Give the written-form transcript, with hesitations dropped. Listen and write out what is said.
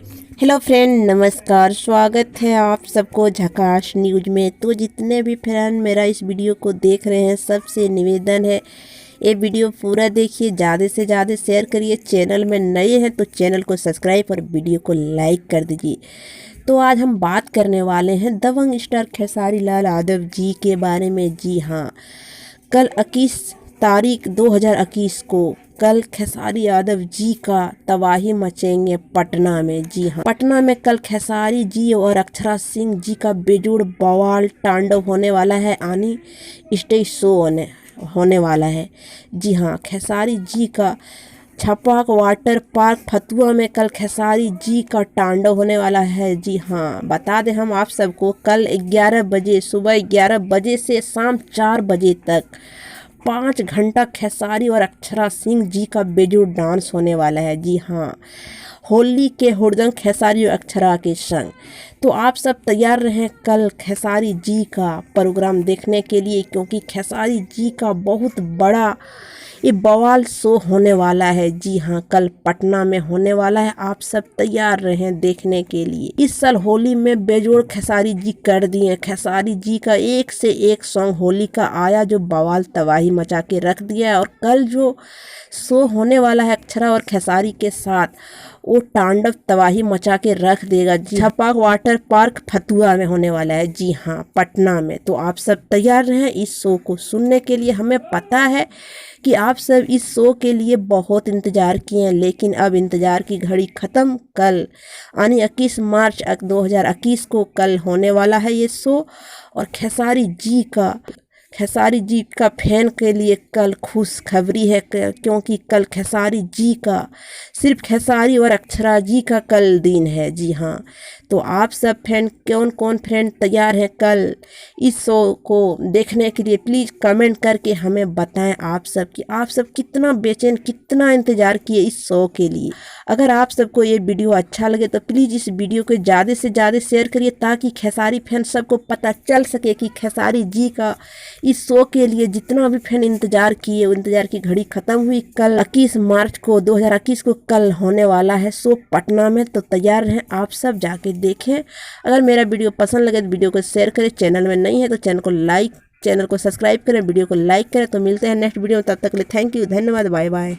Hello friend, नमस्कार। स्वागत है आप सबको झकास न्यूज़ में। तो जितने भी फ्रेंड मेरा इस वीडियो को देख रहे हैं, सबसे निवेदन है ये वीडियो पूरा देखिए, ज़्यादा से ज़्यादा शेयर करिए। चैनल में नए हैं तो चैनल को सब्सक्राइब और वीडियो को लाइक कर दीजिए। तो आज हम बात करने वाले हैं दबंग स्टार खेसारी लाल यादव जी के बारे में। जी हाँ, कल 21 तारीख 2021 को कल खेसारी यादव जी का तबाही मचेंगे पटना में। जी हाँ, पटना में कल खेसारी जी और अक्षरा सिंह जी का बेजोड़ बवाल तांडव होने वाला है। आनी स्टेज शो होने वाला है। जी हाँ, खेसारी जी का छपाक वाटर पार्क फतुआ में कल खेसारी जी का तांडव होने वाला है। जी हाँ, बता दें हम आप सबको, कल 11 बजे, सुबह 11 बजे से शाम 4 बजे तक 5 घंटा खेसारी और अक्षरा सिंह जी का बेजोड़ डांस होने वाला है। जी हाँ, होली के हुड़दंग खेसारी और अक्षरा के संग। तो आप सब तैयार रहें कल खेसारी जी का प्रोग्राम देखने के लिए, क्योंकि खेसारी जी का बहुत बड़ा ये बवाल शो होने वाला है। जी हाँ, कल पटना में होने वाला है। आप सब तैयार रहें देखने के लिए। इस साल होली में बेजोड़ खेसारी जी कर दिए। खेसारी जी का एक से एक सॉन्ग होली का आया जो बवाल तबाही मचा के रख दिया है। और कल जो शो होने वाला है अक्षरा और खेसारी के साथ, वो तांडव तबाही मचा के रख देगा। छपाक वाटर पार्क फतुआ में होने वाला है। जी हाँ, पटना में। तो आप सब तैयार रहें इस शो को सुनने के लिए। हमें पता है कि आप सब इस शो के लिए बहुत इंतज़ार किए हैं, लेकिन अब इंतज़ार की घड़ी ख़त्म। कल यानी 21 मार्च 2021 को कल होने वाला है ये शो। और खेसारी जी का फैन के लिए कल खुशखबरी है, क्योंकि कल खेसारी जी का, सिर्फ खेसारी और अक्षरा जी का कल दिन है। जी हाँ, तो आप सब फ्रेंड, कौन कौन फ्रेंड तैयार हैं कल इस शो को देखने के लिए, प्लीज़ कमेंट करके हमें बताएं आप सब कितना बेचैन, कितना इंतज़ार किए इस शो के लिए। अगर आप सबको ये वीडियो अच्छा लगे तो प्लीज़ इस वीडियो को ज़्यादा से ज़्यादा शेयर करिए, ताकि खेसारी फैन सबको पता चल सके कि खेसारी जी का इस शो के लिए जितना भी फैन इंतज़ार किए, वो इंतज़ार की घड़ी ख़त्म हुई। कल 21 मार्च को 2021 को कल होने वाला है शो पटना में। तो तैयार रहें आप सब, जाके देखें। अगर मेरा वीडियो पसंद लगे तो वीडियो को शेयर करें। चैनल में नहीं है तो चैनल को सब्सक्राइब करें, वीडियो को लाइक करें। तो मिलते हैं नेक्स्ट वीडियो में, तब तक के लिए थैंक यू, धन्यवाद, बाय बाय।